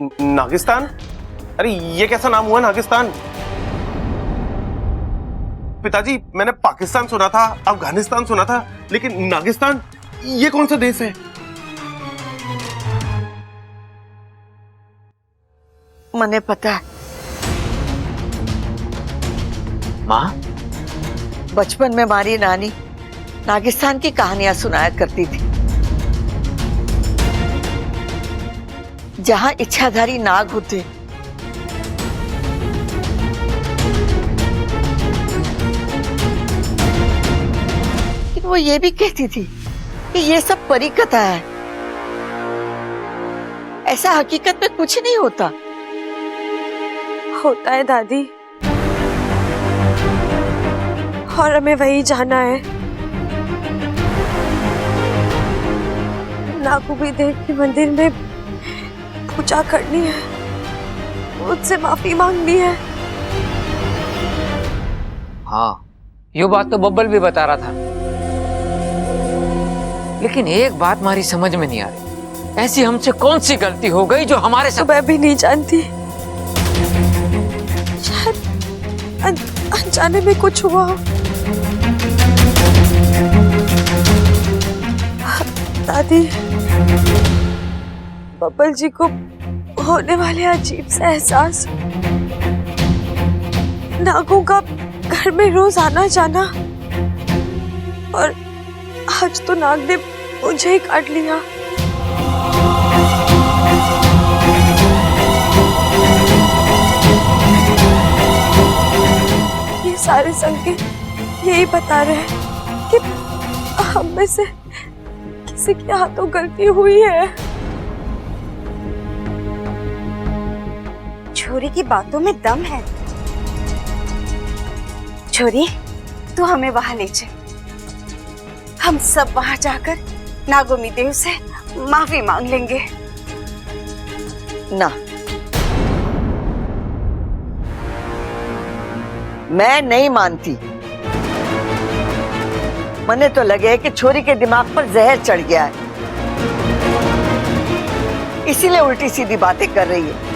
नागिस्तान? अरे ये कैसा नाम हुआ नागिस्तान? पिताजी मैंने पाकिस्तान सुना था, अफगानिस्तान सुना था, लेकिन नागिस्तान ये कौन सा देश है? मने पता है माँ, बचपन में हमारी नानी नागिस्तान की कहानियां सुनाया करती थी, जहां इच्छाधारी नाग होते, लेकिन वो ये भी कहती थी कि ये सब परी कथा है, ऐसा हकीकत में कुछ नहीं होता। होता है दादी, और हमें वही जाना है। नागुबी देव के मंदिर में पूजा करनी है, उससे माफी मांगनी है। हाँ ये बात तो बब्बल भी बता रहा था, लेकिन एक बात हमारी समझ में नहीं आ रही, ऐसी हमसे कौन सी गलती हो गई जो हमारे साथ? मैं भी नहीं जानती, शायद अनजाने में कुछ हुआ हो। दादी, बब्बल जी को होने वाले अजीब सा एहसास, नागों का घर में रोज आना जाना, और आज तो नाग ने मुझे ही काट लिया। ये सारे संकेत यही बता रहे हैं कि हम में से किसी के हाथों गलती हुई है। छोरी की बातों में दम है। छोरी, तू हमें वहां ले चल, हम सब वहां जाकर नागोमी देव से माफी मांग लेंगे। ना, मैं नहीं मानती। मने तो लगे कि छोरी के दिमाग पर जहर चढ़ गया है, इसीलिए उल्टी सीधी बातें कर रही है।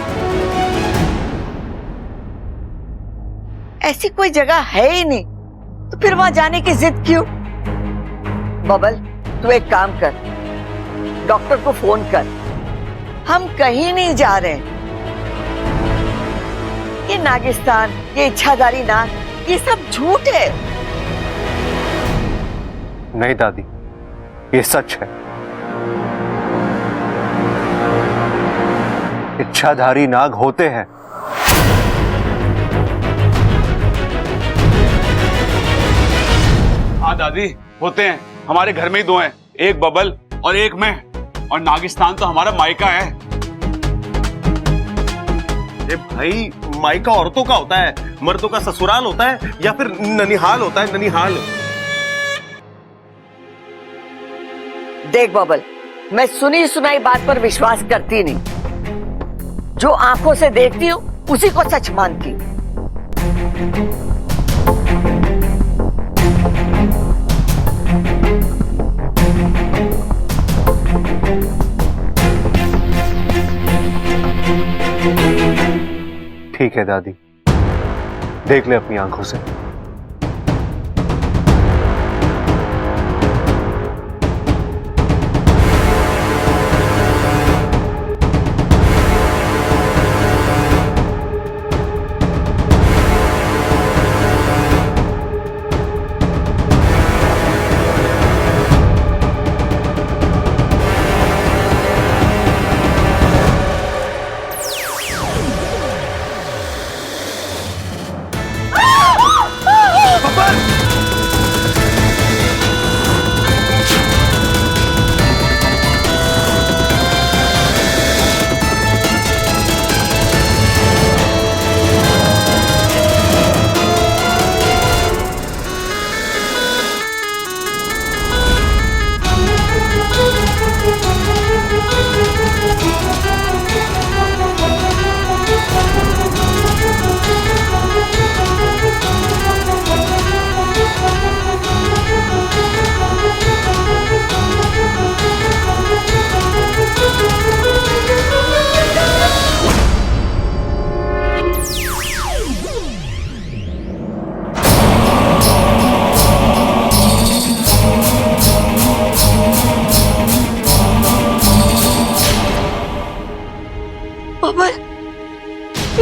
ऐसी कोई जगह है ही नहीं, तो फिर वहां जाने की जिद क्यों? बबल, तू एक काम कर, डॉक्टर को फोन कर, हम कहीं नहीं जा रहे हैं। ये नागिस्तान, ये इच्छाधारी नाग, ये सब झूठ है। नहीं दादी, ये सच है। इच्छाधारी नाग होते हैं। हाँ दादी, होते हैं। हमारे घर में ही दो हैं, एक बबल और एक मैं, और नागिस्तान तो हमारा मायका है। अरे भाई, मायका औरतों का होता है, मर्दों का ससुराल होता है, या फिर ननिहाल होता है, ननिहाल। देख बबल, मैं सुनी सुनाई बात पर विश्वास करती नहीं, जो आंखों से देखती हूँ उसी को सच मानती हूँ। ठीक है दादी, देख ले अपनी आंखों से।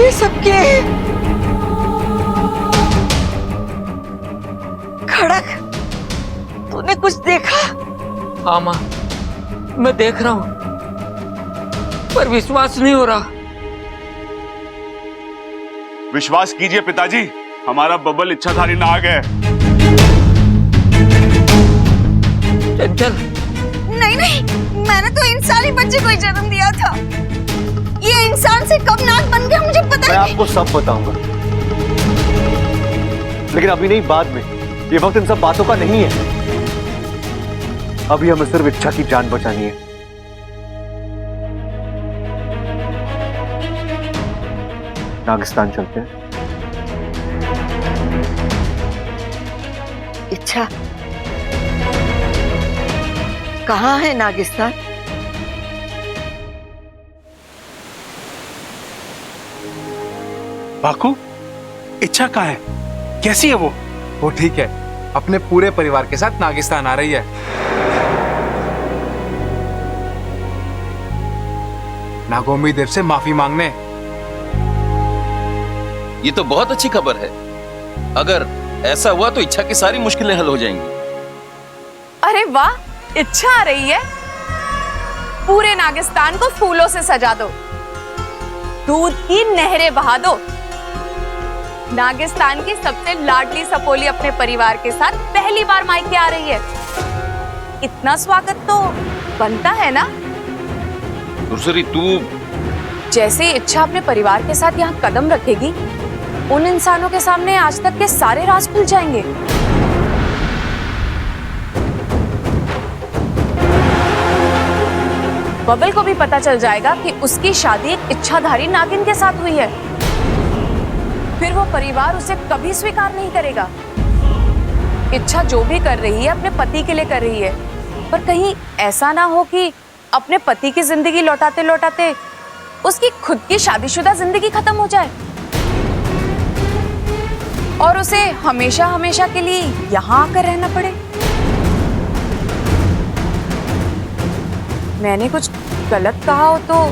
ये सब क्या है? खड़क, तूने कुछ देखा? हाँ माँ, मैं देख रहा हूँ, पर विश्वास नहीं हो रहा। विश्वास कीजिए पिताजी, हमारा बबल इच्छाधारी नाग है। चंचल, नहीं नहीं, मैंने तो इंसानी बच्चे को ही जन्म दिया था। ये इंसान से कब नाग बन गया मुझे पता मैं नहीं। आपको सब बताऊंगा, लेकिन अभी नहीं, बाद में। ये वक्त इन सब बातों का नहीं है। अभी हमें सिर्फ इच्छा की जान बचानी है। नागिस्तान चलते हैं। इच्छा, कहाँ है नागिस्तान? बाकू, इच्छा कहाँ है? कैसी है वो? वो ठीक है, अपने पूरे परिवार के साथ नागिस्तान आ रही है। नागोमी देव से माफी मांगने। ये तो बहुत अच्छी खबर है। अगर ऐसा हुआ तो इच्छा की सारी मुश्किलें हल हो जाएंगी। अरे वाह, इच्छा आ रही है। पूरे नागिस्तान को फूलों से सजा दो, दूध की नहरें बहा दो। नागिस्तान की सबसे लाडली सपोली अपने परिवार के साथ पहली बार मायके आ रही है। इतना स्वागत तो बनता है ना। दूसरी, तू जैसे ही इच्छा अपने परिवार के साथ यहाँ कदम रखेगी, उन इंसानों के सामने आज तक के सारे राज खुल जाएंगे। बबल को भी पता चल जाएगा कि उसकी शादी एक इच्छाधारी नागिन के साथ हुई है। फिर वो परिवार उसे कभी स्वीकार नहीं करेगा। इच्छा जो भी कर रही है अपने पति के लिए कर रही है, पर कहीं ऐसा ना हो कि अपने पति की जिंदगी लौटाते लौटाते उसकी खुद की शादीशुदा जिंदगी खत्म हो जाए और उसे हमेशा हमेशा के लिए यहाँ आकर रहना पड़े। मैंने कुछ गलत कहा हो तो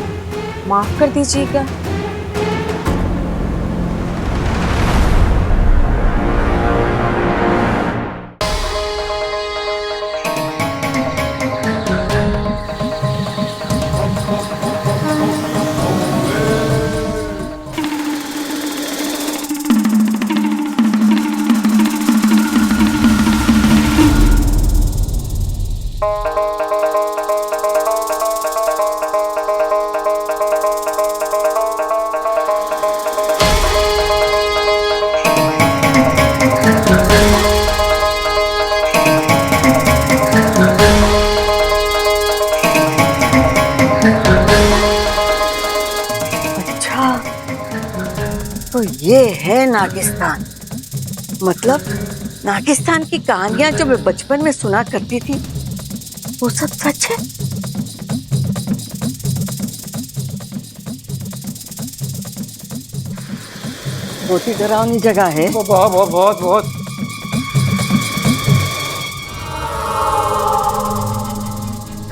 माफ कर दीजिएगा। तो ये है नागिस्तान। मतलब नागिस्तान की कहानियां जो मैं बचपन में सुना करती थी, वो सब सच है। बहुत ही डरावनी जगह है। बहुत बहुत बहुत बहुत।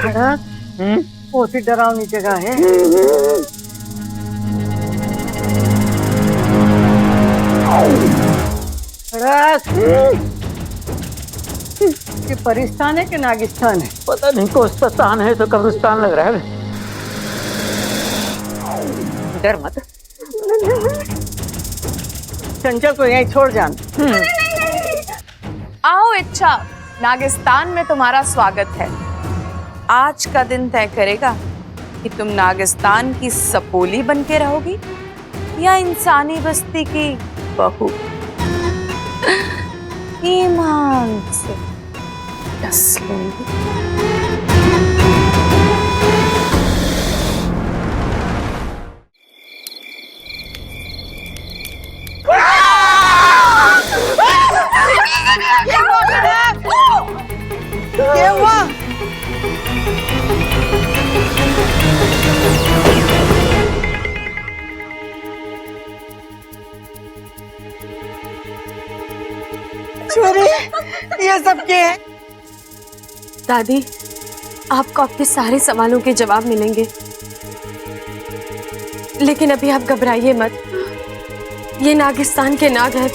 खड़क, बहुत ही डरावनी जगह है। ये परिस्तान है कि नागिस्तान है? पता नहीं, कोस्तान है तो कब्रिस्तान लग रहा है। डर मत। चंचल को यहीं छोड़ जान। आओ इच्छा, नागिस्तान में तुम्हारा स्वागत है। आज का दिन तय करेगा कि तुम नागिस्तान की सपोली बन के रहोगी या इंसानी बस्ती की बहू। ईमान से डस लूंगी। क्या हुआ? ये सब क्या है? दादी, आपको आपके सारे सवालों के जवाब मिलेंगे, लेकिन अभी आप घबराइए मत। ये नागिस्तान के नाग हैं,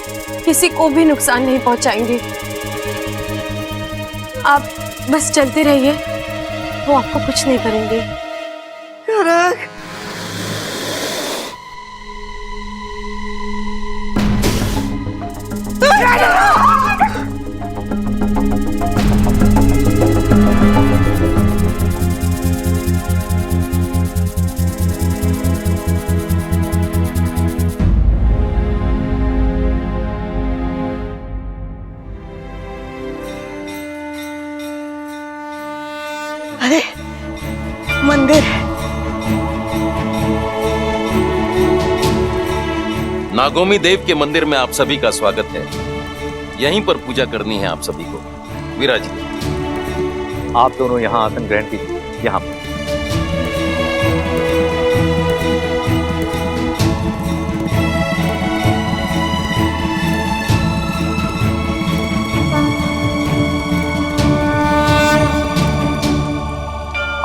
किसी को भी नुकसान नहीं पहुंचाएंगे। आप बस चलते रहिए, वो आपको कुछ नहीं करेंगे। नाग, अरे मंदिर। नागोमी देव के मंदिर में आप सभी का स्वागत है। यहीं पर पूजा करनी है आप सभी को। विराजिए। आप दोनों यहाँ आसन ग्रहण कीजिए। यहाँ पर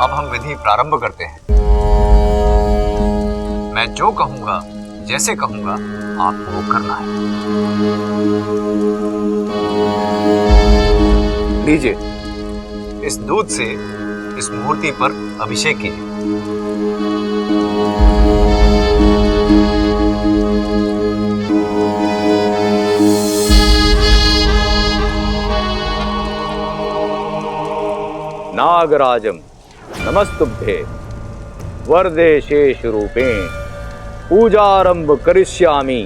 अब हम विधि प्रारंभ करते हैं। मैं जो कहूंगा, जैसे कहूंगा, आपको वो करना है। लीजिए, इस दूध से इस मूर्ति पर अभिषेक कीजिए। नागराजम नमस्तुभ्ये वरदे शेष रूपेण पूजारंभ करिष्यामि।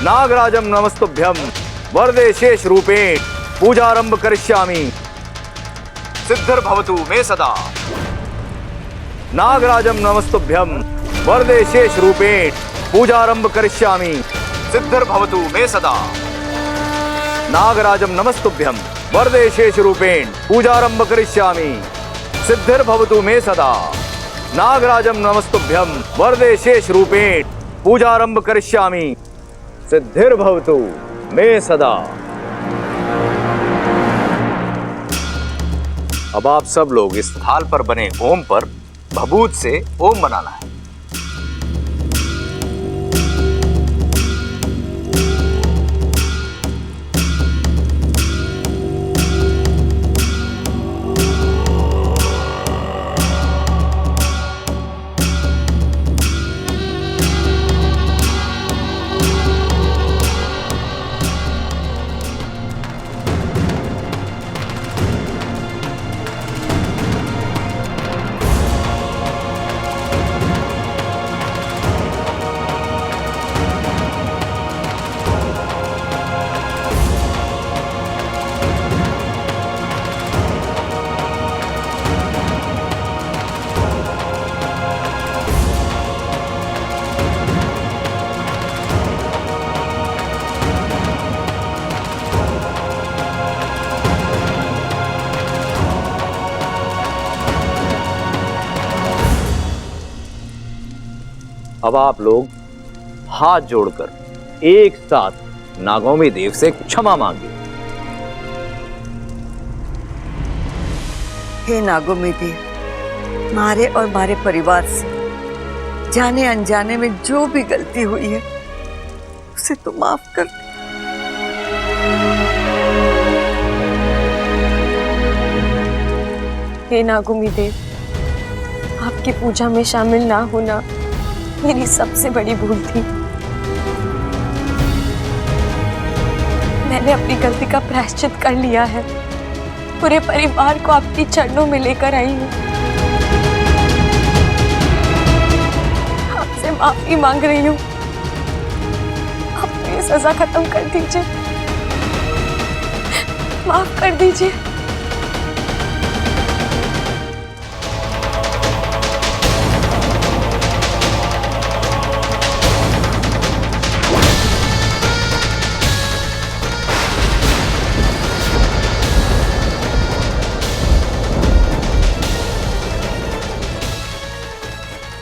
नागराजम नमस्तुभ्यम वरदे शेष रूपेण पूजारंभ करिष्यामि। सिद्धिर्भवतु मे सदा। नागराजम नमस्तुभ्यम वरदे शेष रूपेण पूजारंभ करिष्यामि। सिद्धिर्भवतु मे सदा। नागराजम नमस्तुभ्यम वरदे शेष रूपेण पूजारंभ करिष्यामि। सिद्धिर्भवतु मे सदा। नागराजम नमस्तुभ्यम वरदे शेष रूपेण पूजारंभ करिष्यामि। सिद्धिर्भवतु मे सदा। अब आप सब लोग इस थाल पर बने ओम पर भभूत से ओम बनाना है। अब आप लोग हाथ जोड़कर एक साथ नागोमी देव से क्षमा मांगिए। हे नागोमी देव, मारे और मारे परिवार से जाने अनजाने में जो भी गलती हुई है उसे तो माफ कर दे। हे नागोमी देव, आपकी पूजा में शामिल ना होना मेरी सबसे बड़ी भूल थी। मैंने अपनी गलती का प्रायश्चित कर लिया है। पूरे परिवार को आपके चरणों में लेकर आई हूँ। आपसे माफी मांग रही हूँ। आप मेरी सजा खत्म कर दीजिए, माफ कर दीजिए।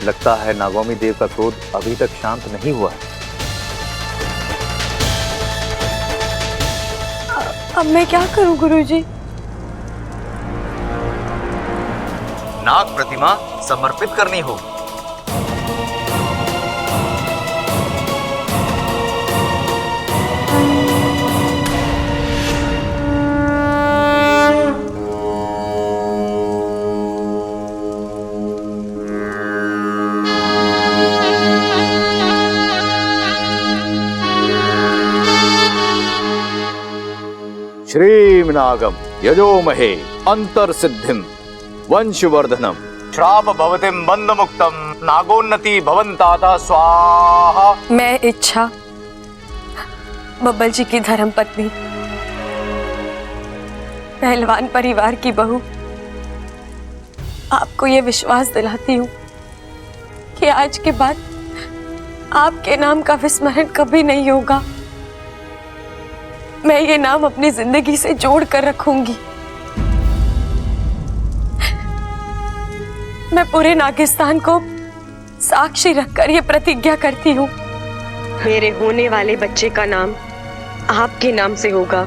लगता है नागोमी देव का क्रोध अभी तक शांत नहीं हुआ है। अब मैं क्या करूं गुरुजी? नाग प्रतिमा समर्पित करनी होगी। श्रीमनागम यजोमहे अंतर्सिद्धिम वंशवर्धनम श्राप भवतिम बंध मुक्तम नागोन्नति भवंताता स्वाहा। मैं इच्छा, बब्बल जी की धर्म पत्नी, पहलवान परिवार की बहू, आपको ये विश्वास दिलाती हूँ कि आज के बाद आपके नाम का विस्मरण कभी नहीं होगा। मैं ये नाम अपनी जिंदगी से जोड़ कर रखूंगी। मैं पूरे नागिस्तान को साक्षी रखकर ये प्रतिज्ञा करती हूँ, मेरे होने वाले बच्चे का नाम आपके नाम से होगा।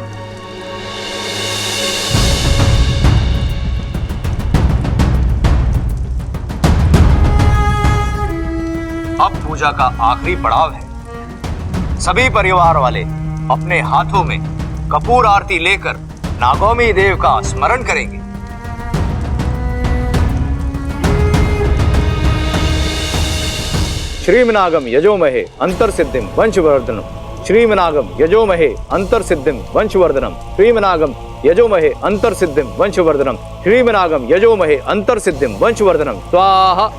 अब पूजा का आखिरी पड़ाव है। सभी परिवार वाले अपने हाथों में कपूर आरती लेकर नागोमी देव का स्मरण करेंगे। श्रीमनागम यजोमहे अंतर्सिद्धिम वंशवर्धनम श्रीमनागम यजोमहे अंतर्सिद्धिम वंशवर्धनम श्रीमनागम यजोमहे अंतर्सिद्धिम वंशवर्धनम श्रीमनागम यजोमहे अंतर्सिद्धिम वंशवर्धनम स्वाहा।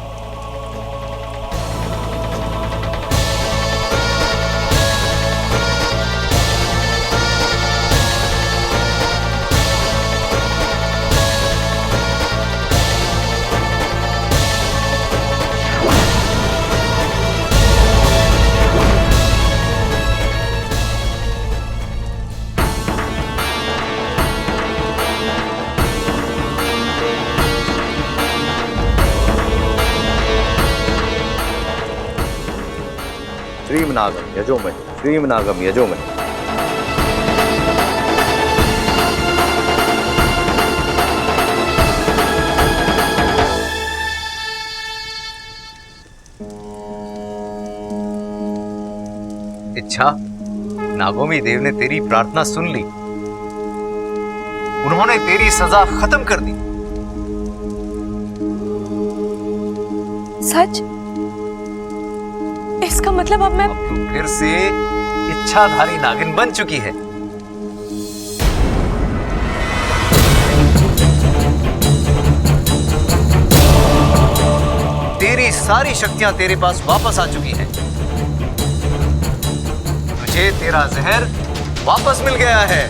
श्रीमनागम यजोमहे श्रीमनागम यजोमहे। इच्छा, नागोमी देव ने तेरी प्रार्थना सुन ली। उन्होंने तेरी सजा खत्म कर दी। सच? इसका मतलब अब तू फिर से इच्छाधारी नागिन बन चुकी है। तेरी सारी शक्तियां तेरे पास वापस आ चुकी हैं। तुझे तेरा जहर वापस मिल गया है।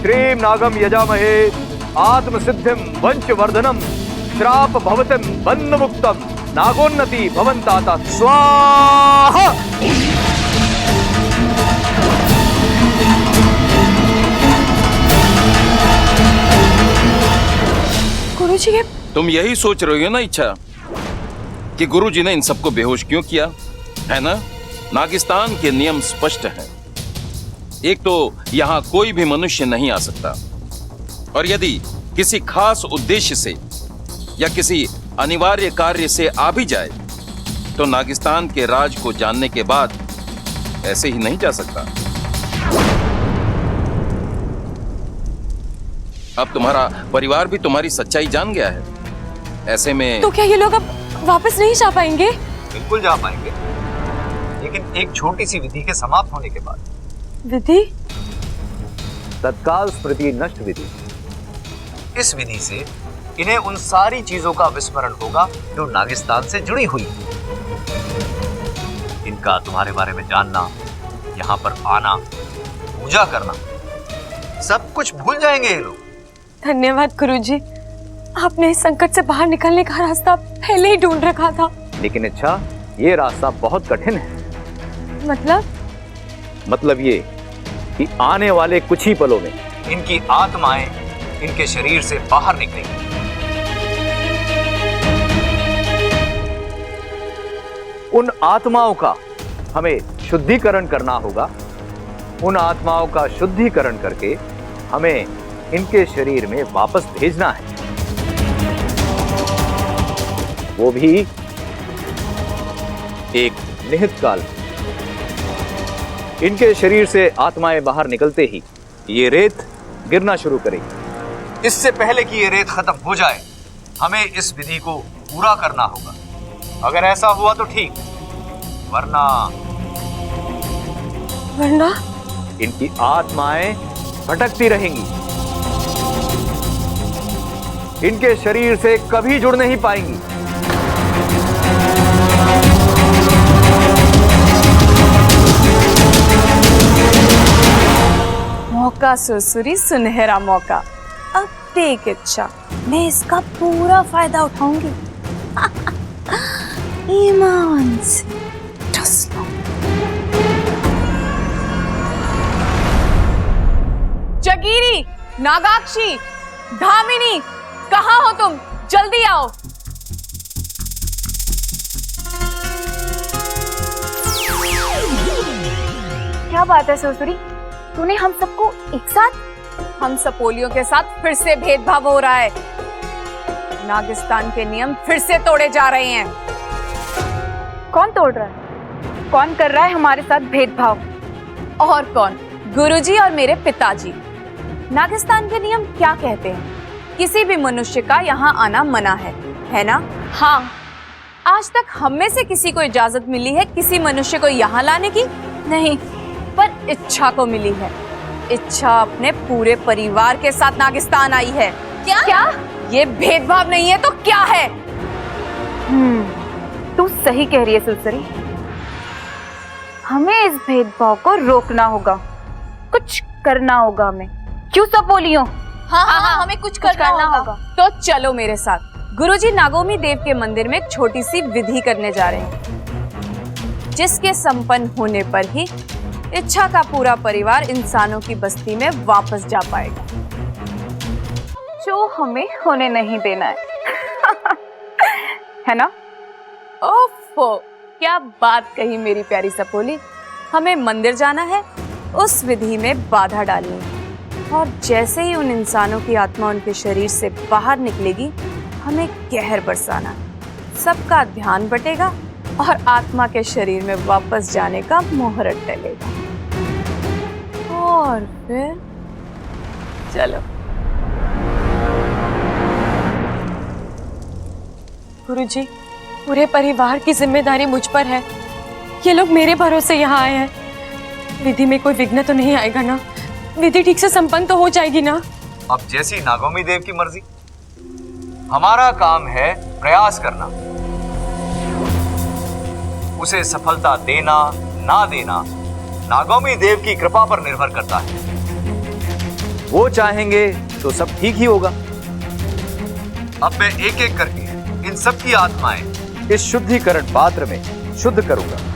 श्रीमनागम यजामहे आत्मसिद्धिम वंशवर्धनम श्राप भवतिम बंध मुक्तम नागोन्नति भवंताता स्वाहा। गुरुजी, ये तुम यही सोच रही हो ना इच्छा कि गुरुजी ने इन सबको बेहोश क्यों किया, है ना? नागिस्तान के नियम स्पष्ट हैं। एक तो यहां कोई भी मनुष्य नहीं आ सकता, और यदि किसी खास उद्देश्य से या किसी अनिवार्य कार्य से आ भी जाए तो नागिस्तान के राज को जानने के बाद ऐसे ही नहीं जा सकता। अब तुम्हारा परिवार भी तुम्हारी सच्चाई जान गया है। ऐसे में तो क्या ये लोग अब वापस नहीं जा पाएंगे? बिल्कुल जा पाएंगे, लेकिन एक छोटी सी विधि के समाप्त होने के बाद। विधि? तत्काल स्मृति नष्ट विधि। इस विधि से इन्हें उन सारी चीजों का विस्मरण होगा जो नागिस्तान से जुड़ी हुई है। इनका तुम्हारे बारे में जानना, यहाँ पर आना, पूजा करना, सब कुछ भूल जाएंगे ये लोग। धन्यवाद गुरुजी, आपने इस संकट से बाहर निकलने का रास्ता पहले ही ढूंढ रखा था। लेकिन अच्छा, ये रास्ता बहुत कठिन है। मतलब ये कि आने वाले कुछ ही पलों में इनकी आत्माएं इनके शरीर से बाहर निकलेंगी। उन आत्माओं का हमें शुद्धिकरण करना होगा। उन आत्माओं का शुद्धिकरण करके हमें इनके शरीर में वापस भेजना है, वो भी निहित काल में इनके शरीर से आत्माएं बाहर निकलते ही ये रेत गिरना शुरू करेगी। इससे पहले कि ये रेत खत्म हो जाए, हमें इस विधि को पूरा करना होगा। अगर ऐसा हुआ तो ठीक, वरना इनकी आत्माएं भटकती रहेंगी, इनके शरीर से कभी जुड़ नहीं पाएंगी। मौका सुरसुरी, सुनहरा मौका। अब देख इच्छा, मैं इसका पूरा फायदा उठाऊंगी। ईमान से ठुस लो। जगीरी, नागाक्षी, धामिनी, कहाँ हो तुम? जल्दी आओ। क्या बात है सुरसुरी, तूने हम सबको एक साथ? हम सपोलियों के साथ फिर से भेदभाव हो रहा है। नागिस्तान के नियम फिर से तोड़े जा रहे हैं। कौन तोड़ रहा है? कौन कर रहा है हमारे साथ भेदभाव? और कौन? गुरुजी और मेरे पिताजी। नागिस्तान के नियम क्या कहते हैं? किसी भी मनुष्य का यहाँ आना मना है ना? हाँ, आज तक हम में से किसी को इजाजत मिली है किसी मनुष्य को यहाँ लाने की? नहीं, पर इच्छा को मिली है। इच्छा अपने पूरे परिवार के साथ नागिस्तान आई है। क्या? ये भेदभाव नहीं है तो क्या है? तू सही कह रही है सुरसुरी, हमें इस भेदभाव को रोकना होगा, कुछ करना होगा हमें। क्यों सपोलियों? हाँ, हमें कुछ करना होगा। तो चलो मेरे साथ। गुरुजी नागोमी देव के मंदिर में एक छोटी सी विधि करने जा रहे हैं, जिसके संपन्न होने पर ही इच्छा का पूरा परिवार इंसानों की बस्ती में वापस जा पाएगा, जो हमें होने नहीं देना है। है ना? ओफो, क्या बात कही मेरी प्यारी सपोली। हमें मंदिर जाना है, उस विधि में बाधा डालनी है, और जैसे ही उन इंसानों की आत्मा उनके शरीर से बाहर निकलेगी, हमें कहर बरसाना है। सबका ध्यान बटेगा और आत्मा के शरीर में वापस जाने का मुहूर्त टलेगा। और फिर चलो। गुरुजी, पूरे परिवार की जिम्मेदारी मुझ पर है। ये लोग मेरे भरोसे यहाँ आए हैं। विधि में कोई विघ्न तो नहीं आएगा ना? विधि ठीक से संपन्न तो हो जाएगी ना? अब जैसी नागोमी देव की मर्जी। हमारा काम है प्रयास करना, उसे सफलता देना ना देना नागोमी देव की कृपा पर निर्भर करता है। वो चाहेंगे तो सब ठीक ही होगा। अब मैं एक एक करके इन सब की आत्माएं इस शुद्धिकरण पात्र में शुद्ध करूंगा।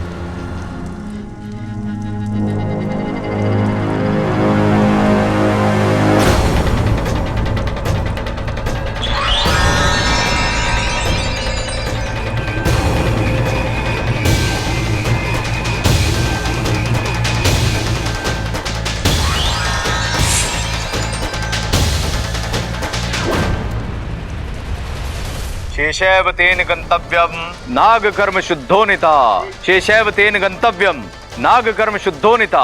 शेषैव तेन गंतव्यम नाग कर्म शुद्धोनिता। शेषैव तेन गंतव्यम नाग कर्म शुद्धोनिता।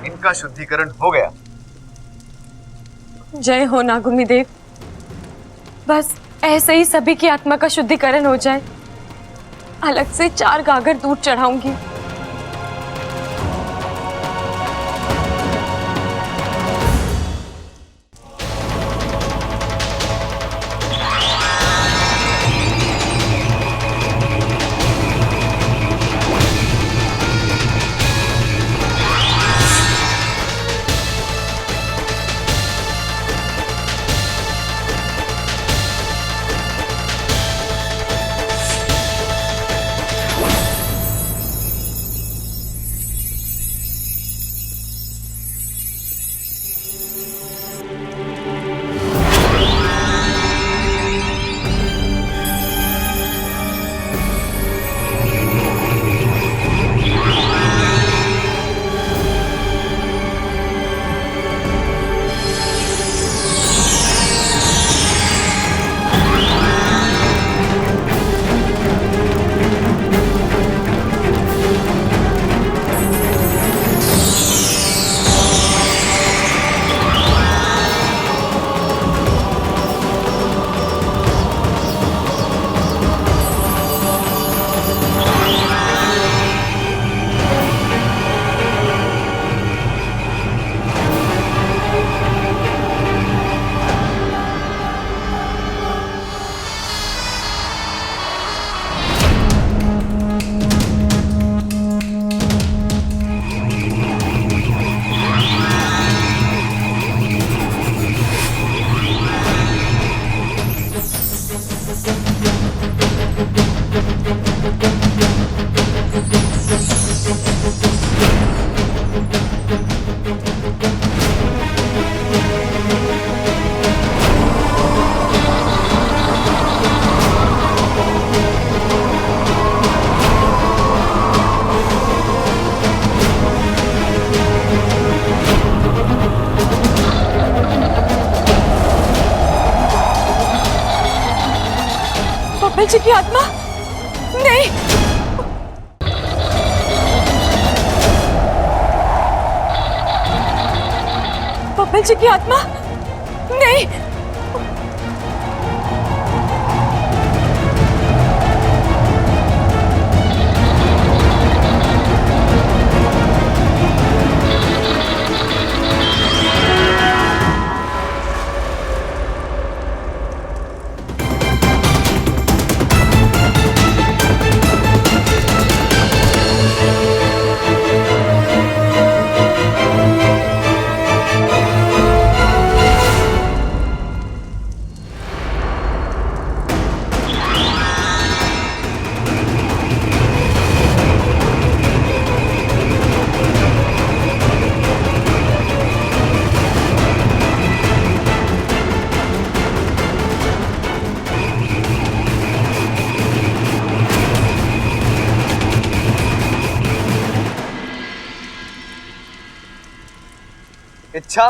इनका शुद्धिकरण हो गया। जय हो नागोमी देव। बस ऐसे ही सभी की आत्मा का शुद्धिकरण हो जाए। अलग से 4 गागर दूध चढ़ाऊंगी। बब्बल जी की आत्मा नहीं। बब्बल जी की आत्मा नहीं। इच्छा,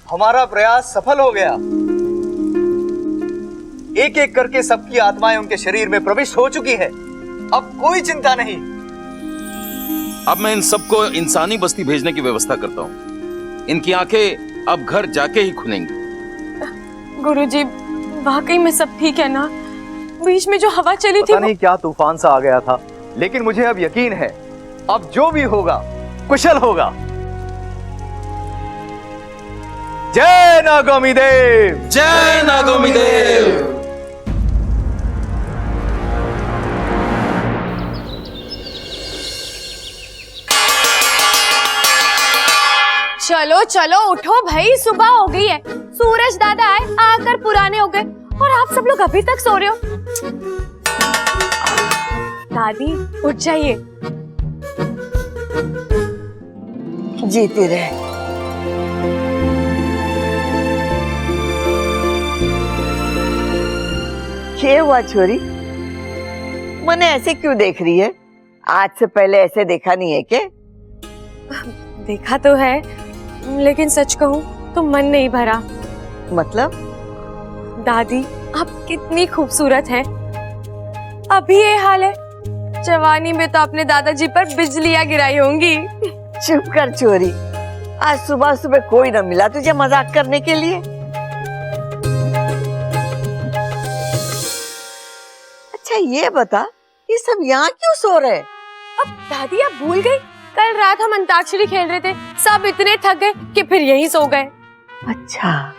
हमारा प्रयास सफल हो गया। एक एक करके सबकी आत्माएं उनके शरीर में प्रविष्ट हो चुकी है। अब कोई चिंता नहीं। अब मैं इन सबको इंसानी बस्ती भेजने की व्यवस्था करता हूँ। इनकी आंखें अब घर जाके ही खुलेंगी। गुरुजी, वाकई में सब ठीक है ना? बीच में जो हवा चली थी पता नहीं क्या तूफान सा आ गया था, लेकिन मुझे अब यकीन है अब जो भी होगा कुशल होगा। जय नागोमी देव, जय नागोमी देव। चलो चलो उठो भाई, सुबह हो गई है। सूरज दादा आए आकर पुराने हो गए और आप सब लोग अभी तक सो रहे हो। दादी उठ जाइए। जीती रहे। क्या हुआ छोरी? मने ऐसे क्यों देख रही है? आज से पहले ऐसे देखा नहीं है क्या? देखा तो है, लेकिन सच कहूं तो मन नहीं भरा। मतलब? दादी आप कितनी खूबसूरत हैं। अभी ये हाल है, जवानी में तो अपने दादाजी पर बिजलियां गिराई होंगी। चुप कर छोरी, आज सुबह सुबह कोई न मिला तुझे मजाक करने के लिए। अच्छा ये बता, ये सब यहाँ क्यों सो रहे? अब दादी आप भूल गई, कल रात हम अंताक्षरी खेल रहे थे, सब इतने थक गए कि फिर यहीं सो गए। अच्छा।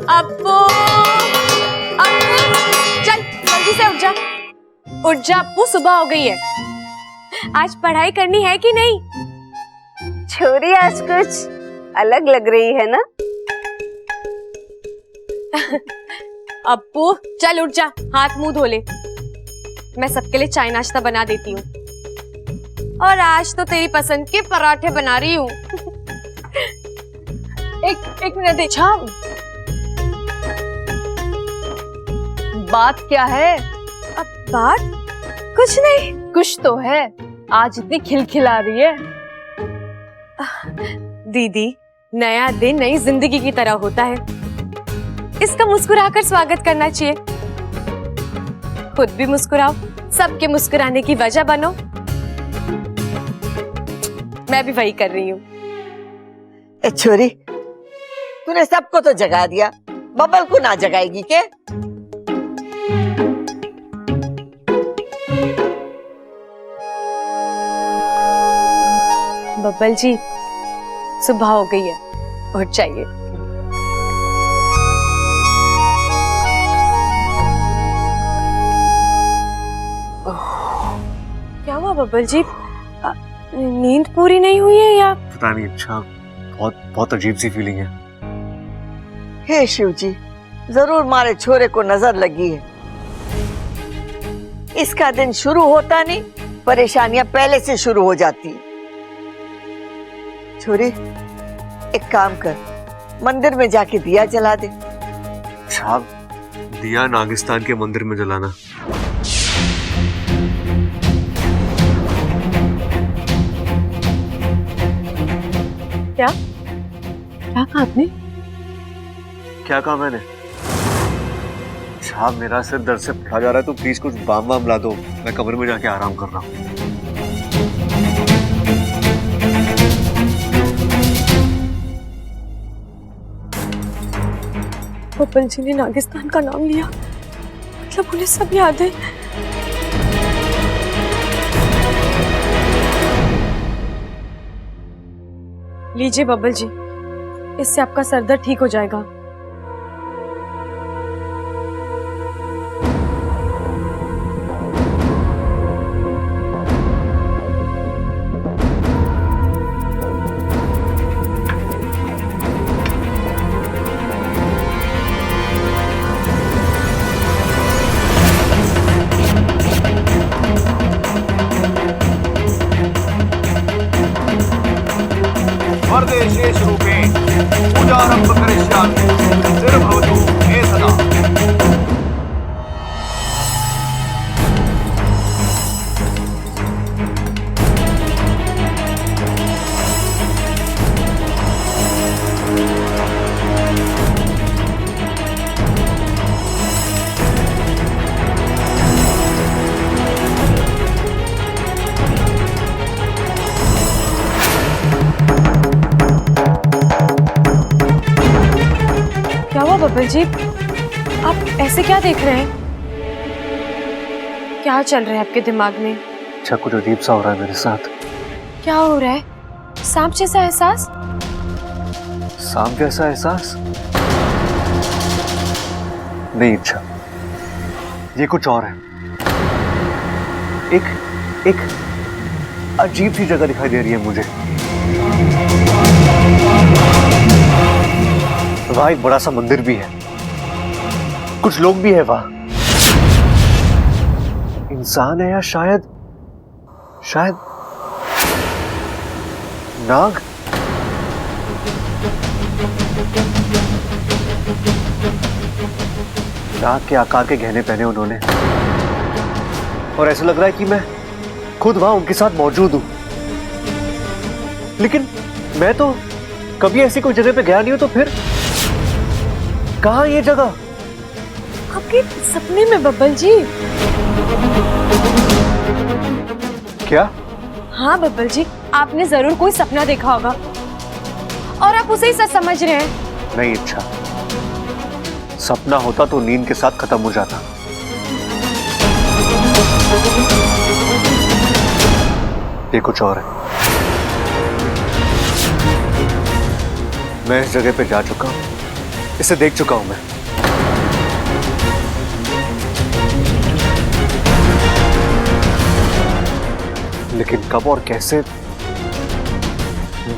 अप्पू, अप्पू, चल जल्दी से उठ जा। उठ जा अप्पू, सुबह हो गई है। आज पढ़ाई करनी है कि नहीं? छोरी आज कुछ अलग लग रही है ना? अप्पू चल उठ जा, हाथ मुंह धो ले। मैं सबके लिए चाय नाश्ता बना देती हूँ, और आज तो तेरी पसंद के पराठे बना रही हूँ। एक मिनट देख। बात क्या है? अब बात कुछ नहीं। कुछ तो है, आज इतनी खिलखिला रही है। दीदी, नया दिन नई जिंदगी की तरह होता है, इसका मुस्कुराकर स्वागत करना चाहिए। खुद भी मुस्कुराओ, सबके मुस्कुराने की वजह बनो। मैं भी वही कर रही हूँ। ए छोरी, तूने सबको तो जगा दिया, बबल को ना जगाएगी क्या? बब्बल जी, सुबह हो गई है, उठ जाइए। क्या हुआ बब्बल जी? नींद पूरी नहीं हुई है या? पता नहीं इच्छा, बहुत बहुत अजीब सी फीलिंग है। हे शिव जी, जरूर मारे छोरे को नजर लगी है। इसका दिन शुरू होता नहीं, परेशानियां पहले से शुरू हो जाती। छोरी, एक काम कर, मंदिर में जाके दिया जला दे। अच्छा, दिया नागिस्तान के मंदिर में जलाना? क्या कहा आपने? क्या कहा मैंने? अच्छा, मेरा सिर दर्द से फटा जा रहा है, तो प्लीज कुछ बाम वाम ला दो, मैं कमरे में जाके आराम कर रहा हूँ। बब्बल जी ने नागिस्तान का नाम लिया, मतलब उन्हें सब याद है। लीजिए बब्बल जी, इससे आपका सर दर्द ठीक हो जाएगा। वरदे शेष रूपे पूजारंभ करिष्यामि निर्भवतु हे सदा। क्या हुआ बब्बल जी? आप ऐसे क्या देख रहे हैं? क्या चल रहा है आपके दिमाग में? अच्छा, कुछ अजीब सा हो रहा है मेरे साथ। क्या हो रहा है? सांप जैसा एहसास? सांप जैसा एहसास? नहीं इच्छा, ये कुछ और है। एक अजीब सी जगह दिखाई दे रही है मुझे। वहां एक बड़ा सा मंदिर भी है, कुछ लोग भी है वहां। इंसान है या शायद नाग? नाग के आकार के गहने पहने उन्होंने, और ऐसा लग रहा है कि मैं खुद वहां उनके साथ मौजूद हूं। लेकिन मैं तो कभी ऐसी कोई जगह पे गया नहीं हूं, तो फिर कहां ये जगह? आपके सपने में बब्बल जी। क्या? हाँ बब्बल जी, आपने जरूर कोई सपना देखा होगा और आप उसे ही सच समझ रहे हैं। नहीं इच्छा, सपना होता तो नींद के साथ खत्म हो जाता। ये कुछ और है। मैं इस जगह पे जा चुका हूं, इसे देख चुका हूं मैं। लेकिन कब और कैसे,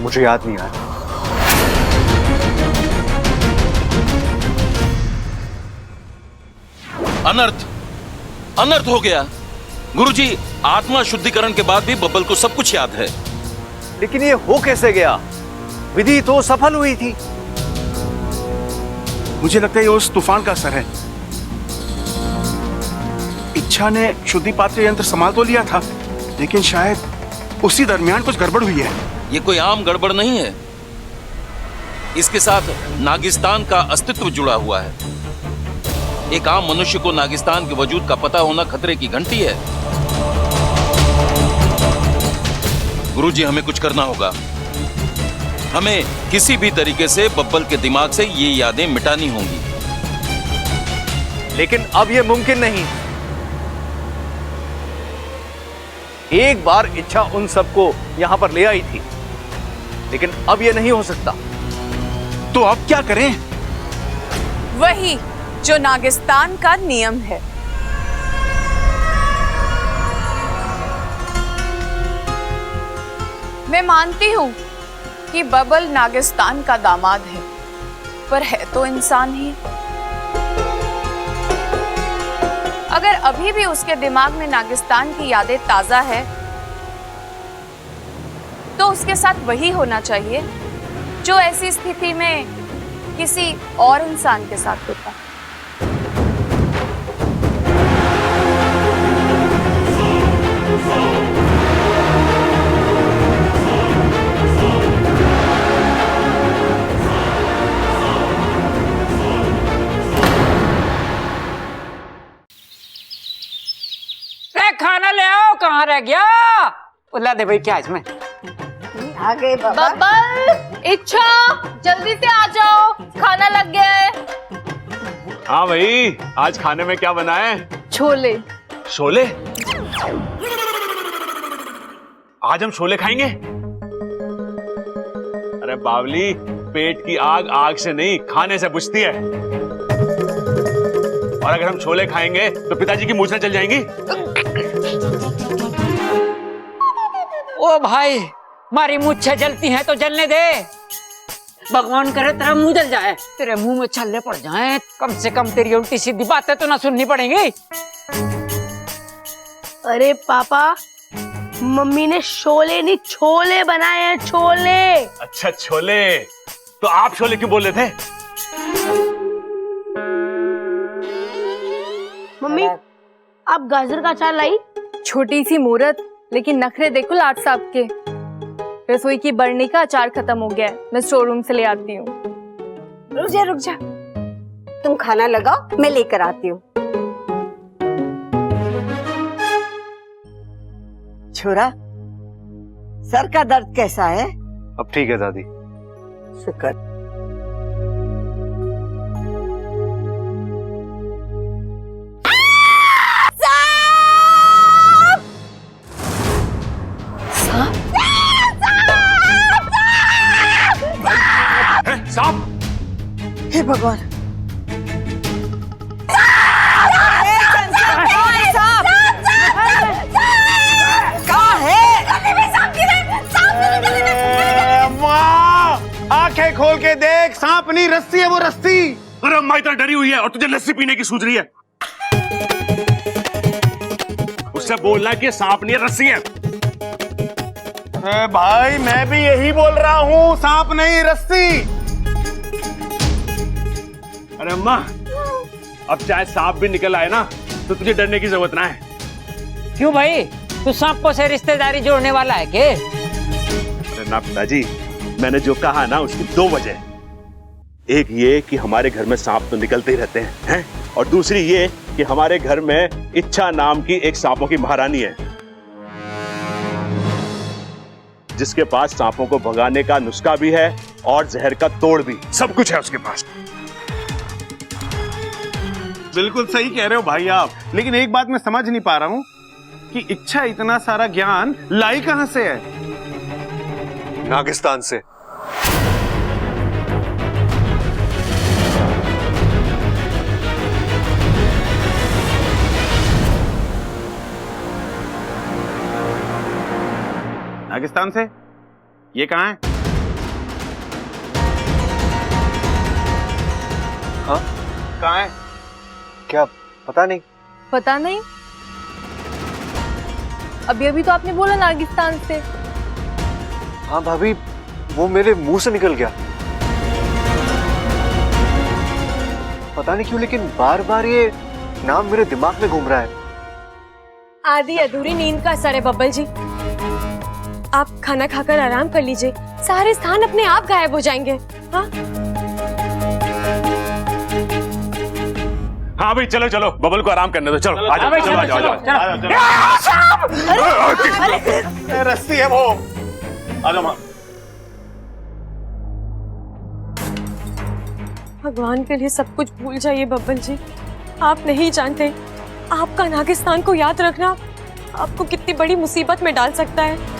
मुझे याद नहीं आ रहा। अनर्थ हो गया गुरुजी। आत्मा शुद्धिकरण के बाद भी बब्बल को सब कुछ याद है। लेकिन ये हो कैसे गया? विधि तो सफल हुई थी। मुझे लगता है ये उस तूफान का असर है। इच्छा ने शुद्धि पात्र यंत्र संभाल तो लिया था, लेकिन शायद उसी दरमियान कुछ गड़बड़ हुई है। ये कोई आम गड़बड़ नहीं है, इसके साथ नागिस्तान का अस्तित्व जुड़ा हुआ है। एक आम मनुष्य को नागिस्तान के वजूद का पता होना खतरे की घंटी है। गुरुजी, हमें कुछ करना होगा। हमें किसी भी तरीके से बब्बल के दिमाग से ये यादें मिटानी होंगी। लेकिन अब ये मुमकिन नहीं। एक बार इच्छा उन सबको यहां पर ले आई थी, लेकिन अब ये नहीं हो सकता। तो अब क्या करें? वही जो नागिस्तान का नियम है। मैं मानती हूँ कि बबल नागिस्तान का दामाद है, पर है तो इंसान ही। अगर अभी भी उसके दिमाग में नागिस्तान की यादें ताजा है, तो उसके साथ वही होना चाहिए जो ऐसी स्थिति में किसी और इंसान के साथ होता। खाना ले आओ, कहाँ रह गया? उल्ला दे भाई, क्या इसमें? आ गए बाबा। बबल, इच्छा, जल्दी से आ जाओ, खाना लग गया है। हाँ भाई, आज खाने में क्या बना है? छोले। शोले? आज हम शोले खाएंगे? अरे बावली, पेट की आग आग से नहीं, खाने से बुझती है। और अगर हम छोले खाएंगे तो पिताजी की मूछें चल जाएंगी। ओ भाई, मारी मूछें जलती हैं तो जलने दे। भगवान करे तेरा मुंह जल जाए, तेरे मुंह में छल्ले पड़ जाएं। कम से कम तेरी उल्टी सीधी बातें तो ना सुननी पड़ेंगी। अरे पापा, मम्मी ने शोले नहीं छोले बनाए हैं, छोले। अच्छा छोले, तो आप शोले क्यों बोल रहे थे? मम्मी, आप गाजर का अचार लाई? छोटी सी मूरत, लेकिन नखरे देखो लाट साहब के। रसोई की बरनी का अचार खत्म हो गया है, मैं स्टोर रूम से ले आती हूँ। रुक जा, तुम खाना लगाओ, मैं लेकर आती हूँ। छोरा, सर का दर्द कैसा है? अब ठीक है दादी। शुक्र। सांप! हे भगवान, आंखें खोल के देख, सांप नहीं रस्सी है, वो रस्सी। अरे अम्मा इतना डरी हुई है और तुझे लस्सी पीने की सूझ रही है। उससे बोलना कि सांप नहीं है, रस्सी है। अरे भाई, मैं भी यही बोल रहा हूँ, सांप नहीं रस्सी। अरे अम्मा, अब चाहे सांप भी निकल आए ना, तो तुझे डरने की जरूरत ना है। क्यों भाई, तू सांपों से रिश्तेदारी जोड़ने वाला है के? अरे ना पिताजी, मैंने जो कहा ना उसकी दो वजह। एक ये कि हमारे घर में सांप तो निकलते ही रहते हैं, और दूसरी ये कि हमारे घर में इच्छा नाम की एक सांपों की महारानी है, जिसके पास सांपों को भगाने का नुस्खा भी है और जहर का तोड़ भी, सब कुछ है उसके पास। बिल्कुल सही कह रहे हो भाई आप, लेकिन एक बात मैं समझ नहीं पा रहा हूँ कि इच्छा इतना सारा ज्ञान लाई कहां से है? नागिस्तान से। नागिस्तान से? ये कहाँ है? हाँ, कहाँ है? क्या पता नहीं। पता नहीं? अभी अभी तो आपने बोला नागिस्तान से। हाँ भाभी, वो मेरे मुंह से निकल गया। पता नहीं क्यों, लेकिन बार बार ये नाम मेरे दिमाग में घूम रहा है। आधी अधूरी नींद का असर है बब्बल जी। आप खाना खाकर आराम कर लीजिए, सारे स्थान अपने आप गायब हो जाएंगे। हाँ हाँ भाई, चलो चलो, बबल को आराम करने दो। चलो आ जाओ, चलो आ जाओ, रस्सी है वो। आ जाओ माँ। भगवान के लिए सब कुछ भूल जाइए बब्बल जी। आप नहीं जानते, आपका नागिस्तान को याद रखना आपको कितनी बड़ी मुसीबत में डाल सकता है।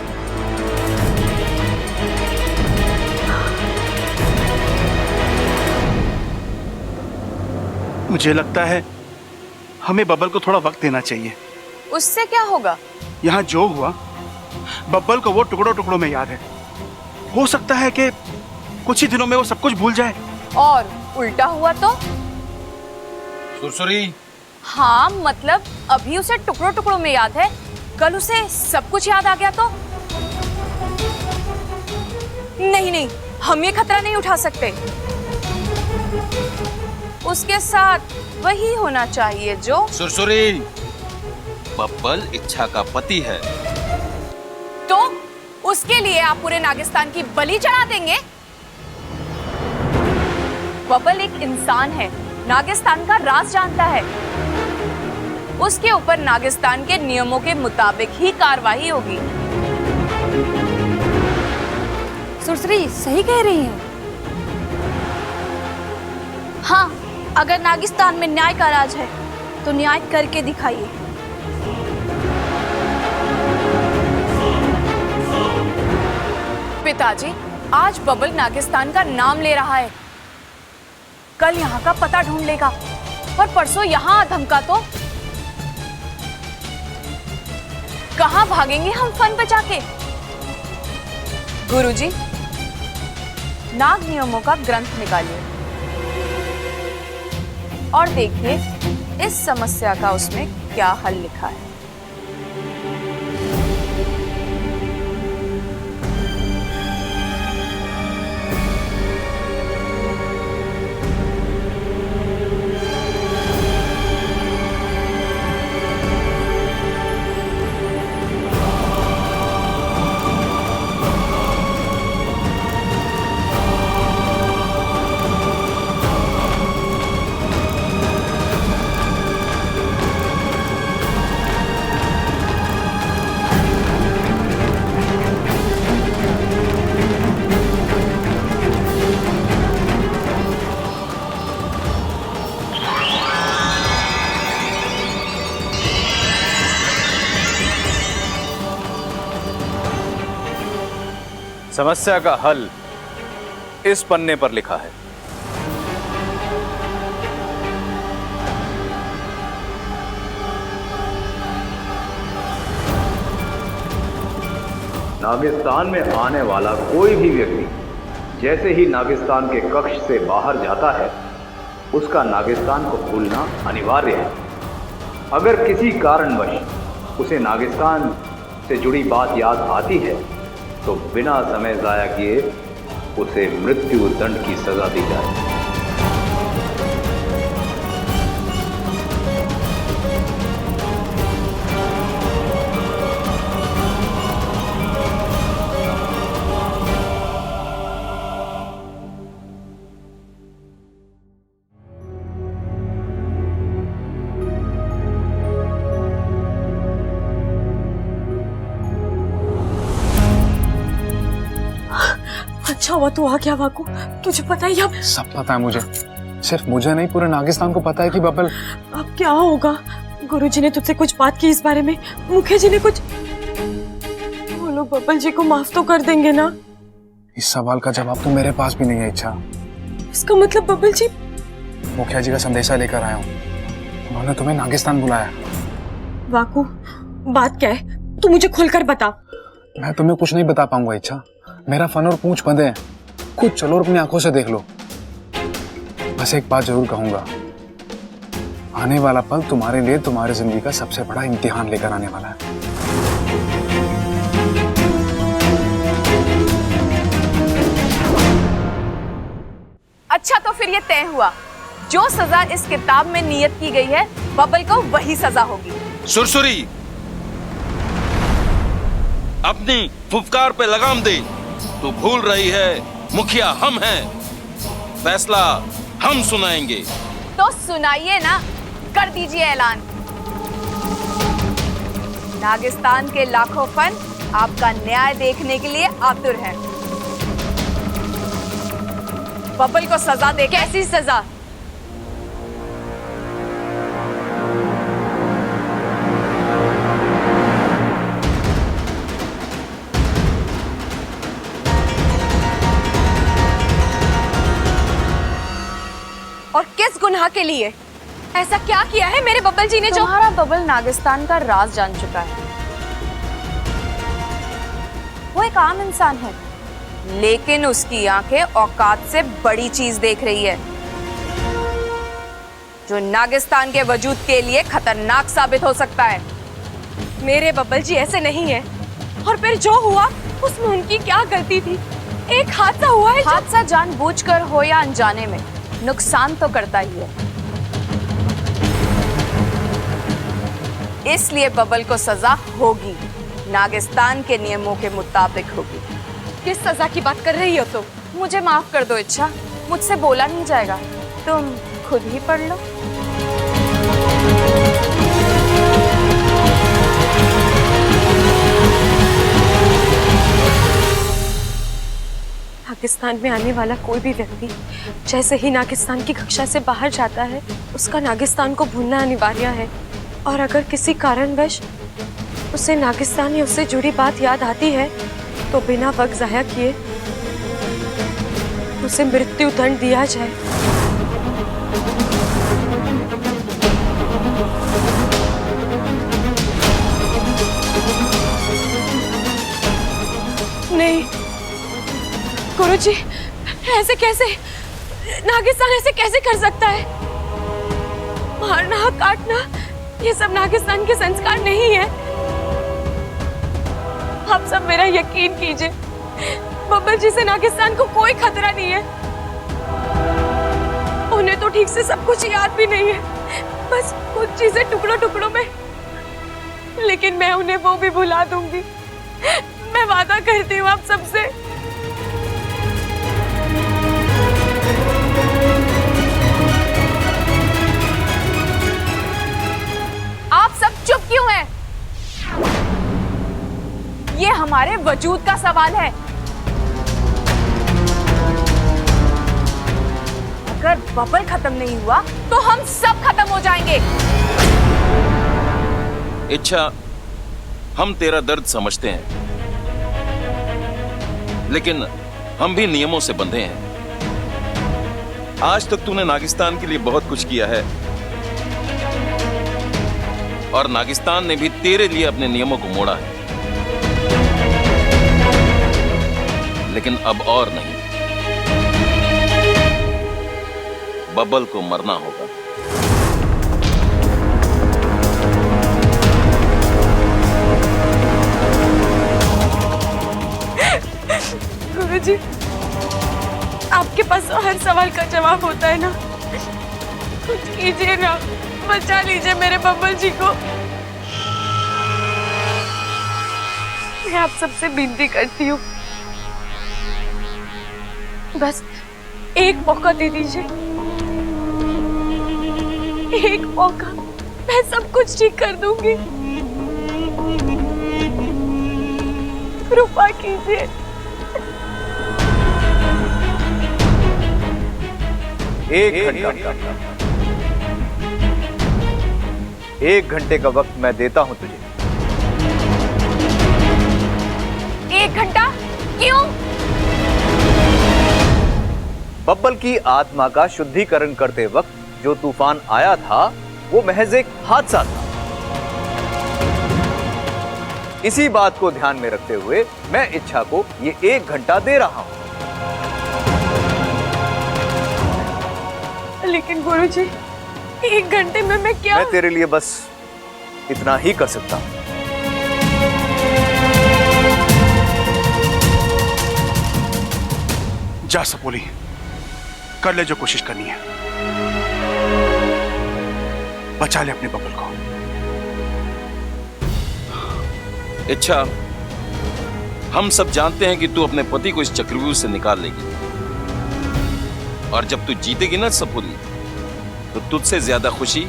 मुझे लगता है हमें बबल को थोड़ा वक्त देना चाहिए। उससे क्या होगा? यहाँ जो हुआ बब्बल को वो टुकड़ों टुकड़ों में याद है। हो सकता है कि कुछ ही दिनों में वो सब कुछ भूल जाए। और उल्टा हुआ तो? सुरसुरी, हाँ मतलब अभी उसे टुकड़ों टुकड़ों में याद है, कल उसे सब कुछ याद आ गया तो? नहीं नहीं, हम ये खतरा नहीं उठा सकते। उसके साथ वही होना चाहिए जो... सुरसुरी, बब्बल इच्छा का पति है। तो उसके लिए आप पूरे नागिस्तान की बलि चढ़ा देंगे? बब्बल एक इंसान है, नागिस्तान का राज जानता है। उसके ऊपर नागिस्तान के नियमों के मुताबिक ही कार्रवाई होगी। सुरसुरी सही कह रही है। हाँ, अगर नागिस्तान में न्याय का राज है तो न्याय करके दिखाइए। पिताजी, आज बब्बल नागिस्तान का नाम ले रहा है, कल यहाँ का पता ढूंढ लेगा, पर परसों यहाँ धमका तो कहाँ भागेंगे हम फन बचा के? गुरुजी, नाग नियमों का ग्रंथ निकालिए और देखिए इस समस्या का उसमें क्या हल लिखा है। समस्या का हल इस पन्ने पर लिखा है। नागिस्तान में आने वाला कोई भी व्यक्ति जैसे ही नागिस्तान के कक्ष से बाहर जाता है, उसका नागिस्तान को भूलना अनिवार्य है। अगर किसी कारणवश उसे नागिस्तान से जुड़ी बात याद आती है तो बिना समय जाया किए उसे मृत्यु दंड की सजा दी जाए। अच्छा हुआ तू आ गया वाकू, तुझे पता ही अब? सब पता है मुझे, सिर्फ मुझे नहीं पूरे नागिस्तान को पता है कि बब्बल... अब क्या होगा? गुरुजी ने तुझसे कुछ बात की इस बारे में? मुखिया जी ने कुछ... वो लोग बब्बल जी को माफ तो कर देंगे ना? इस सवाल का जवाब तो मेरे पास भी नहीं है इच्छा। इसका मतलब बब्बल जी... मुखिया जी का संदेशा लेकर आया हूँ, उन्होंने तुम्हें नागिस्तान बुलाया। वाकू, बात क्या है? तू मुझे खुलकर बता। मैं तुम्हें कुछ नहीं बता पाऊंगा इच्छा, मेरा फन और पूंछ बंधे हैं। खुद चलो और अपनी आंखों से देख लो। बस एक बात जरूर कहूंगा, आने वाला पल तुम्हारे लिए तुम्हारी जिंदगी का सबसे बड़ा इम्तिहान लेकर आने वाला है। अच्छा तो फिर ये तय हुआ, जो सजा इस किताब में नियत की गई है बब्बल को वही सजा होगी। सुरसुरी, अपनी फुफकार पे लगाम दे। तू भूल रही है मुखिया हम हैं, फैसला हम सुनाएंगे। तो सुनाइए ना, कर दीजिए ऐलान। नागिस्तान के लाखों फन आपका न्याय देखने के लिए आतुर हैं। बब्बल को सजा दे। कैसी सजा? और किस गुनाह के लिए? ऐसा क्या किया है मेरे बब्बल जी ने? तुम्हारा बब्बल नागिस्तान का राज जान चुका है। वो एक आम इंसान है, लेकिन उसकी आंखें औकात से बड़ी चीज देख रही है, जो नागिस्तान के वजूद के लिए खतरनाक साबित हो सकता है। मेरे बब्बल जी ऐसे नहीं है। और फिर जो हुआ उसमें उनकी क्या गलती थी? एक हादसा हुआ है। हादसा जानबूझकर हो या अनजाने में, नुकसान तो करता ही है। इसलिए बबल को सजा होगी, नागिस्तान के नियमों के मुताबिक होगी। किस सजा की बात कर रही हो तुम? मुझे माफ कर दो इच्छा, मुझसे बोला नहीं जाएगा, तुम खुद ही पढ़ लो। नागिस्तान में आने वाला कोई भी व्यक्ति जैसे ही नागिस्तान की कक्षा से बाहर जाता है, उसका नागिस्तान को भूलना अनिवार्य है। और अगर किसी कारणवश उसे नागिस्तान या उससे जुड़ी बात याद आती है तो बिना वक्त ज़ाया किए उसे मृत्यु दंड दिया जाए। नहीं गुरुजी, ऐसे कैसे? नागिस्तान ऐसे कैसे कर सकता है? मारना, काटना, ये सब नागिस्तान के संस्कार नहीं है। आप सब मेरा यकीन कीजिए, बब्बल जी से नागिस्तान को कोई खतरा नहीं है। उन्हें तो ठीक से सब कुछ याद भी नहीं है, बस कुछ चीजें टुकड़ों टुकड़ों में। लेकिन मैं उन्हें वो भी भुला दूंगी, मैं वादा करती हूँ आप सबसे। आप सब चुप क्यों हैं? ये हमारे वजूद का सवाल है। अगर बबल खत्म नहीं हुआ तो हम सब खत्म हो जाएंगे। इच्छा, हम तेरा दर्द समझते हैं, लेकिन हम भी नियमों से बंधे हैं। आज तक तूने नागिस्तान के लिए बहुत कुछ किया है और नागिस्तान ने भी तेरे लिए अपने नियमों को मोड़ा है, लेकिन अब और नहीं। बबल को मरना होगा। गुरुजी, आपके पास तो हर सवाल का जवाब होता है ना, कुछ कीजिए ना, बचा लीजिए मेरे बब्बल जी को। मैं आप सबसे विनती करती हूँ, बस एक मौका दे दीजिए, एक मौका, मैं सब कुछ ठीक कर दूंगी। कृपा कीजिए। एक घंटे का वक्त मैं देता हूं तुझे। 1 घंटा? क्यों? बब्बल की आत्मा का शुद्धिकरण करते वक्त जो तूफान आया था वो महज एक हादसा था। इसी बात को ध्यान में रखते हुए मैं इच्छा को ये 1 घंटा दे रहा हूं। लेकिन गुरुजी, 1 घंटे में मैं क्या? मैं तेरे लिए बस इतना ही कर सकता हूं। जा सपोली, कर ले जो कोशिश करनी है, बचा ले अपने बबल को। इच्छा, हम सब जानते हैं कि तू अपने पति को इस चक्रव्यूह से निकाल लेगी, और जब तू जीतेगी ना सपोली, तो तुझसे ज्यादा खुशी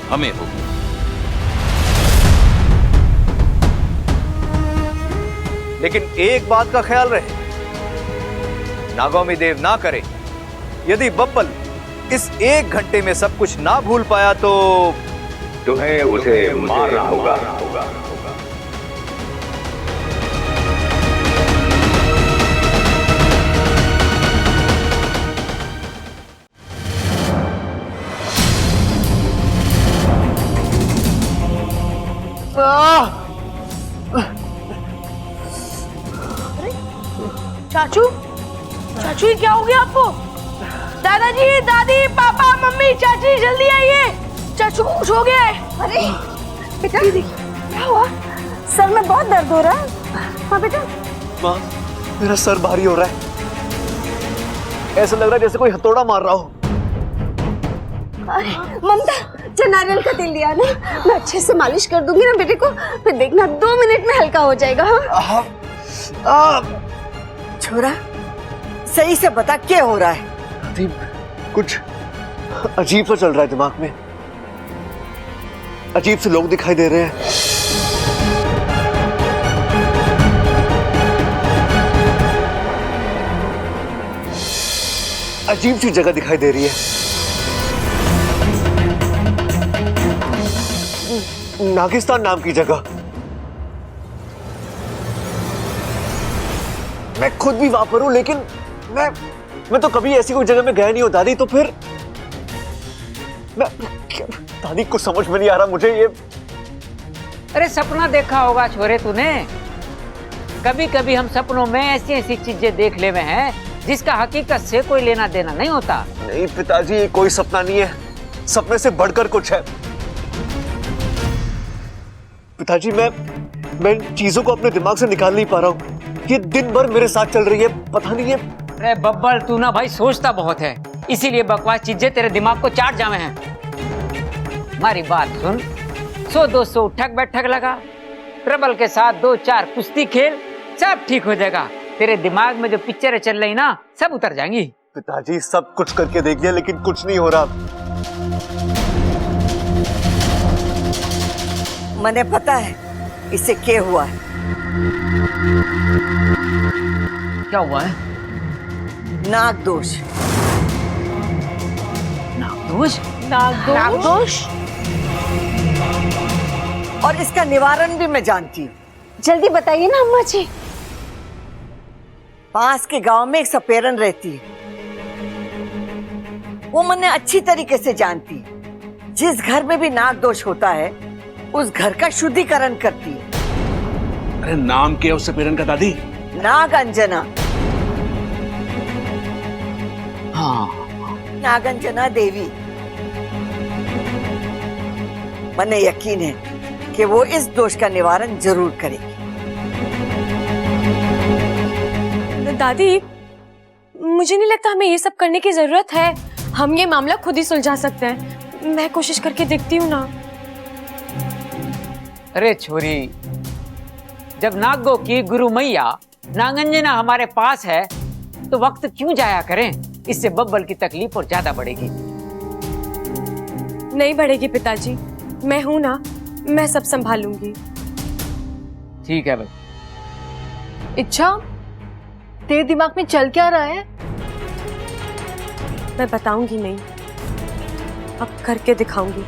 हमें होगी। लेकिन एक बात का ख्याल रहे, नागौमी देव ना करे, यदि बब्बल इस 1 घंटे में सब कुछ ना भूल पाया तो तुम्हें उसे मारना होगा। चाचू, चाचू ये क्या हो गया आपको? दादाजी, दादी, पापा, मम्मी, चाची जल्दी आइए, चाचू को कुछ हो गया है। अरे बेटा क्या हुआ? सर में बहुत दर्द हो रहा है। हाँ बेटा। माँ, मेरा सर भारी हो रहा है, ऐसा लग रहा है जैसे कोई हथौड़ा मार रहा हो। ममता, जो नारियल का तेल लिया ना, मैं अच्छे से मालिश कर दूंगी ना बेटे को, फिर देखना 2 मिनट में हल्का हो जाएगा। हाँ? छोरा, सही से बता क्या हो रहा है? कुछ अजीब सा चल रहा है दिमाग में, अजीब से लोग दिखाई दे रहे हैं, अजीब सी जगह दिखाई दे रही है। नागिस्तान नाम की जगह। मैं खुद भी वहां पर हूं, लेकिन मैं तो कभी ऐसी कोई जगह में गया नहीं हूं दादी। तो फिर दादी को समझ में नहीं आ रहा मुझे ये। अरे सपना देखा होगा छोरे तूने। कभी कभी हम सपनों में ऐसी ऐसी चीजें देख लेवे हैं जिसका हकीकत से कोई लेना देना नहीं होता। नहीं पिताजी, ये कोई सपना नहीं है, सपने से बढ़कर कुछ है। पिताजी, मैं इन चीजों को अपने दिमाग से निकाल नहीं पा रहा हूँ। ये दिन भर मेरे साथ चल रही है, पता नहीं है। अरे बब्बल, तू ना भाई सोचता बहुत है, इसीलिए बकवास चीजें तेरे दिमाग को चाट जावे हैं। हमारी बात सुन, 100-200 उठक बैठक लगा, प्रबल के साथ 2-4 कुश्ती खेल, सब ठीक हो जाएगा। तेरे दिमाग में जो पिक्चरें चल रही ना, सब उतर जाएंगी। पिताजी, सब कुछ करके देख लिया लेकिन कुछ नहीं हो रहा। मने पता है इसे क्या हुआ है। क्या हुआ है? नाग दोष। नाग दोष? नाग दोष? और इसका निवारण भी मैं जानती हूँ। जल्दी बताइए ना अम्मा जी। पास के गांव में एक सपेरन रहती है, वो मैंने अच्छी तरीके से जानती है। जिस घर में भी नाग दोष होता है उस घर का शुद्धिकरण करती है। अरे नाम क्या उस सपेरन का दादी? नागंजना। हाँ, नागंजना देवी। मने यकीन है कि वो इस दोष का निवारण जरूर करेगी। दादी, मुझे नहीं लगता हमें ये सब करने की जरूरत है। हम ये मामला खुद ही सुलझा सकते हैं। मैं कोशिश करके देखती हूँ ना। अरे छोरी, जब नागों की गुरु मैया नागंजना हमारे पास है तो वक्त क्यों जाया करें? इससे बब्बल की तकलीफ और ज्यादा बढ़ेगी। नहीं बढ़ेगी पिताजी, मैं हूं ना, मैं सब संभालूंगी। ठीक है भाई। इच्छा, तेरे दिमाग में चल क्या रहा है? मैं बताऊंगी नहीं, अब करके दिखाऊंगी।